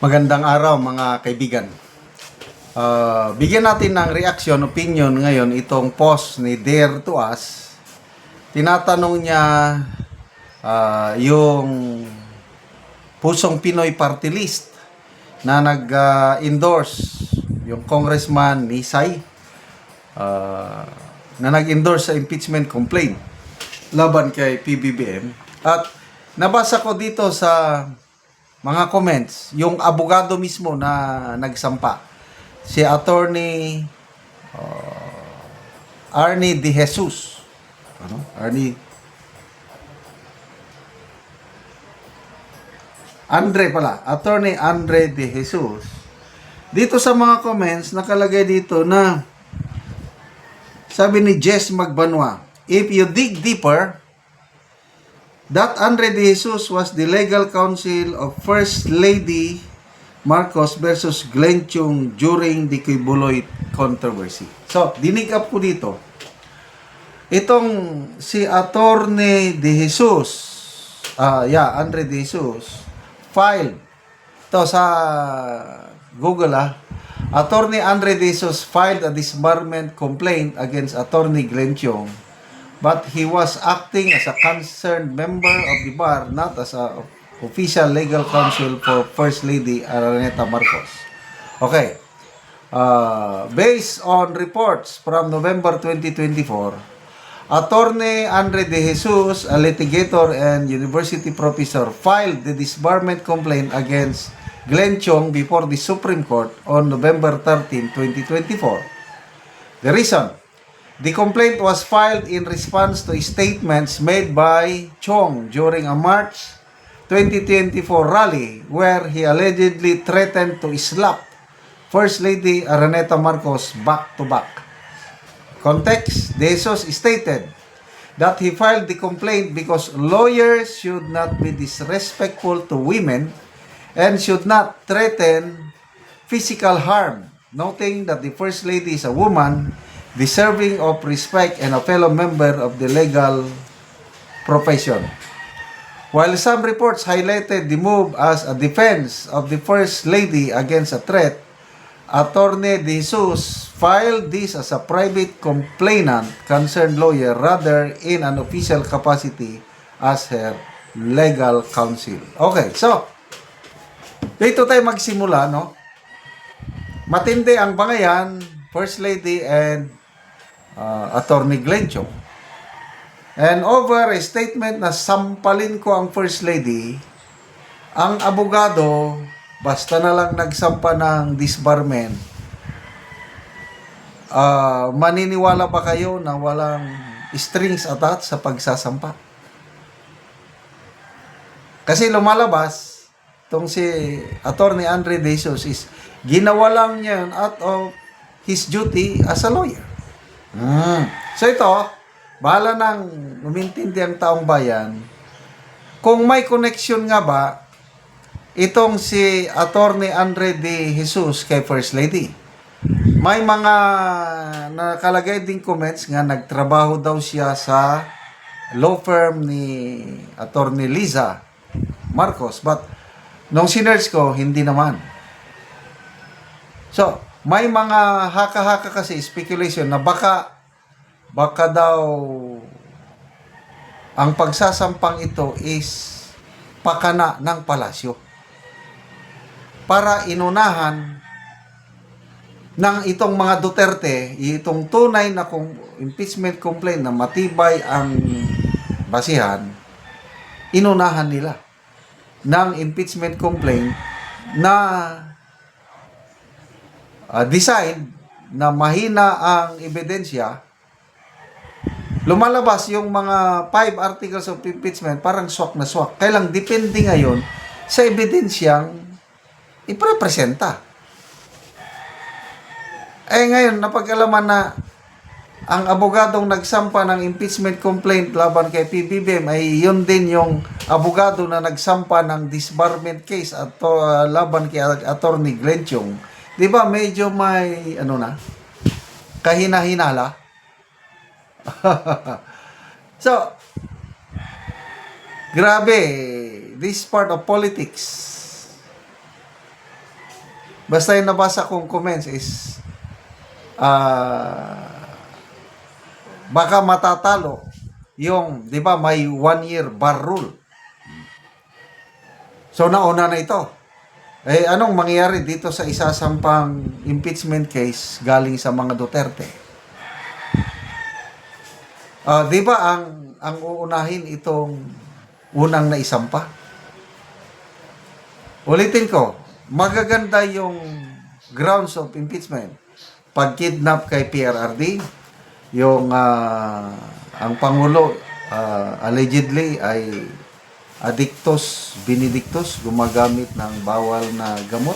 Magandang araw mga kaibigan. Bigyan natin ng reaction, opinion ngayon itong post ni Dare to Us. Tinatanong niya yung Pusong Pinoy Party List na nag-endorse yung Congressman Nisay na nag-endorse sa impeachment complaint laban kay PBBM. At nabasa ko dito sa mga comments, yung abogado mismo na nagsampa, si Attorney Arnie De Jesus. Attorney Andre De Jesus. Dito sa mga comments, nakalagay dito na sabi ni Jess Magbanwa, if you dig deeper, that Andre De Jesus was the legal counsel of First Lady Marcos versus Glenn Chung during the Kibuloy controversy. So, dinig up ko dito. Itong si Attorney De Jesus, Andre De Jesus, filed. Ito sa Google Attorney Andre De Jesus filed a disbarment complaint against Attorney Glenn Chung, but he was acting as a concerned member of the bar, not as a official legal counsel for First Lady Araneta Marcos. Okay. Based on reports from November 2024, Attorney Andre De Jesus, a litigator and university professor, filed the disbarment complaint against Glenn Chung before the Supreme Court on November 13, 2024. The reason: the complaint was filed in response to statements made by Chung during a March 2024 rally where he allegedly threatened to slap First Lady Araneta Marcos back-to-back. Context: De Jesus stated that he filed the complaint because lawyers should not be disrespectful to women and should not threaten physical harm, noting that the First Lady is a woman deserving of respect and a fellow member of the legal profession. While some reports highlighted the move as a defense of the First Lady against a threat, Attorney De Jesus filed this as a private complainant concerned lawyer rather in an official capacity as her legal counsel. Okay, so dito tayo magsimula, no? Matindi ang bangayan, First Lady and Attorney Glenn Chung. And over a statement na sampalin ko ang First Lady, ang abogado, basta na lang nagsampa ng disbarment, maniniwala ba kayo na walang strings attached sa pagsasampa? Kasi lumalabas, itong si Attorney Andre De Jesus is ginawa lang niya out of his duty as a lawyer. So ito, bahala nang umintindi ang taong bayan kung may connection nga ba itong si Attorney Andre De Jesus kay First Lady. May mga nakalagay ding comments nga nagtrabaho daw siya sa law firm ni Attorney Liza Marcos, but nung sinerge ko, hindi naman. So, may mga haka-haka kasi, speculation na baka daw ang pagsasampang ito is pakana ng palasyo para inunahan ng itong mga Duterte, itong tunay na impeachment complaint na matibay ang basihan, inunahan nila ng impeachment complaint na design na mahina ang ebidensya. Lumalabas yung mga 5 articles of impeachment, parang swak na swak. Kailang depende ngayon sa ebidensyang iprepresenta. Ngayon, napag-alaman na ang abogadong nagsampa ng impeachment complaint laban kay PBBM ay yun din yung abogado na nagsampa ng disbarment case at laban kay Attorney Glenn Chung. Di ba medyo may kahina-hinala? So, grabe, this part of politics. Basta yung nabasa kong comments is baka matatalo yung, di ba, may 1-year bar rule. So, nauna na ito. Eh, anong mangyayari dito sa isasampang impeachment case galing sa mga Duterte? Di ba ang uunahin itong unang naisampa? Ulitin ko, magaganda yung grounds of impeachment. Pag-kidnap kay PRRD, yung ang Pangulo allegedly ay addictus benedictus, gumagamit ng bawal na gamot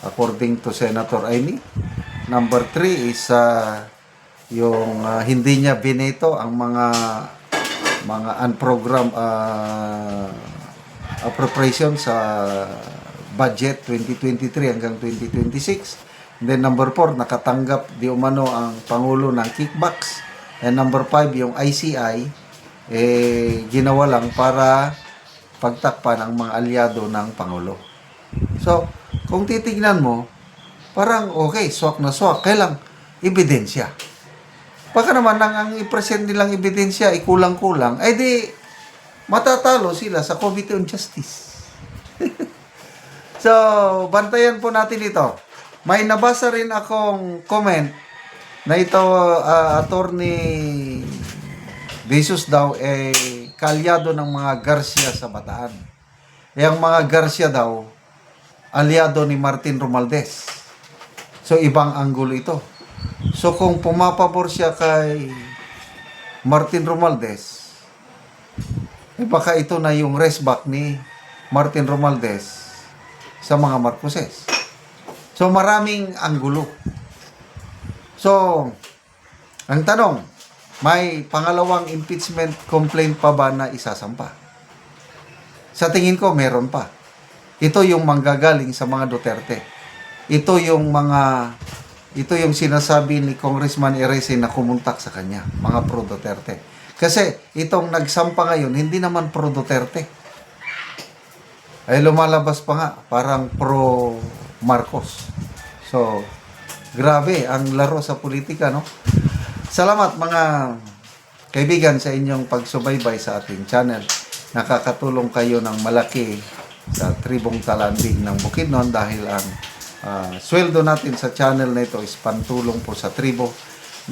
according to Senator Amy. Number 3 is yung hindi niya bineto ang mga unprogrammed appropriation sa budget 2023 hanggang 2026. And then number 4, nakatanggap di umano ang Pangulo ng kickbacks. And number 5, yung ICI ginawa lang para pagtakpan ang mga alyado ng Pangulo. So, kung titignan mo, parang okay, swak na swak. Kailang ebidensya. Baka naman ang i-present nilang ebidensya ay kulang-kulang, ay di matatalo sila sa Committee on Justice. So, bantayan po natin ito. May nabasa rin akong comment na ito, Attorney Jesus daw, kalyado ng mga Garcia sa Bataan. Ang mga Garcia daw, aliado ni Martin Romualdez. So, ibang anggulo ito. So, kung pumapabor siya kay Martin Romualdez, baka ito na yung restback ni Martin Romualdez sa mga Marcoses. So, maraming anggulo. So, ang tanong, may pangalawang impeachment complaint pa ba na isasampa? Sa tingin ko, meron pa. Ito yung manggagaling sa mga Duterte. Ito yung sinasabi ni Congressman Erese na kumuntak sa kanya, mga pro-Duterte. Kasi itong nagsampa ngayon, hindi naman pro-Duterte. Ay lumalabas pa nga, parang pro-Marcos. So, grabe ang laro sa politika, no? Salamat mga kaibigan sa inyong pagsubaybay sa ating channel. Nakakatulong kayo ng malaki sa tribong talanding ng Bukidnon dahil ang sweldo natin sa channel na ito is pantulong po sa tribo.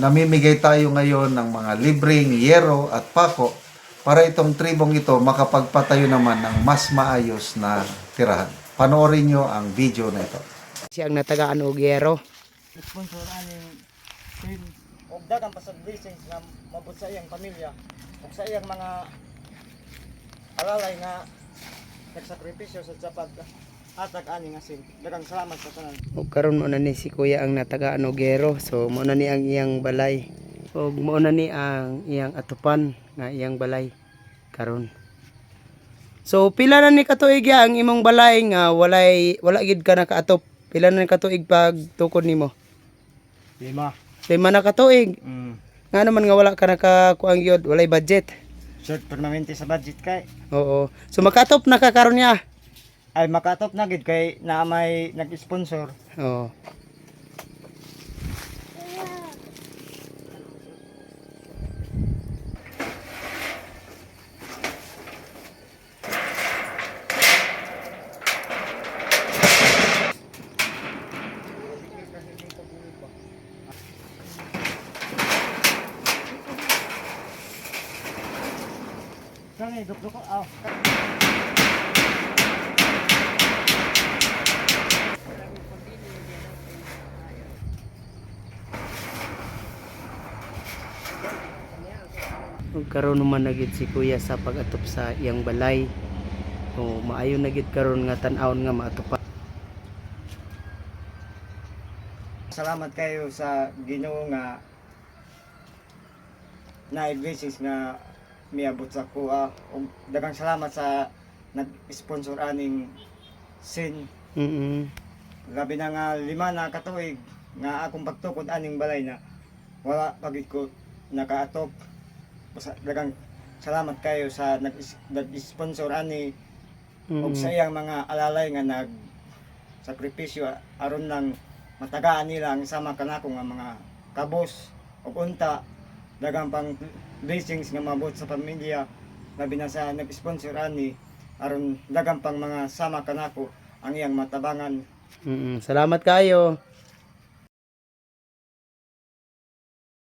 Namimigay tayo ngayon ng mga libreng yero at pako para itong tribong ito makapagpatayo naman ng mas maayos na tirahan. Panoorin nyo ang video na ito. Siyang natagaan og yero. Sponsor aning team og dagang pasag blessings nga mabot sa iyang pamilya ug sa iyang mga alalay nga nagsakripisyo sa pag atag ani nga sin. Dagang salamat sa tanan. Og karon mo na ni si kuya ang natagaan og yero. So mo na ni ang iyang balay. Og mo na ni ang iyang atupan nga iyang balay karon. So pila na ni katuig ya ang imong balay nga wala gid ka nakaatop. Pila na ni katuig pag tukod nimo? 5 na katuig. Nga naman nga wala ka nakakuang gyud, walay budget. Short permanente sa budget kay. Oo. So makatop na ka karon niya. Ay makatop na gid kay naa may nag-sponsor. Oo. Kani duk-duk Ug karon naman na gid si kuya sa pag-atop sa iyang balay. O maayo na gid karon nga tan-awon nga maatupan. Salamat kayo sa Ginoo nga na-blessings nga miabot sa kuha. Ug daghang salamat sa nag-sponsor aning sin. Labi na nga 5 na katuig nga akong pagtukod aning balay na wala pagid ko nakaatop. Daghang salamat kayo sa nag-sponsor ani ug sa iyang mga alalay nga sakripisyo aron lang matagaan nila ang sama kanako nga mga kabos ug unta daghang pang blessings nga mabot sa pamilya labi na sa nag-sponsor ani aron daghang pang mga sama kanako ang iyang matabangan. Salamat kayo.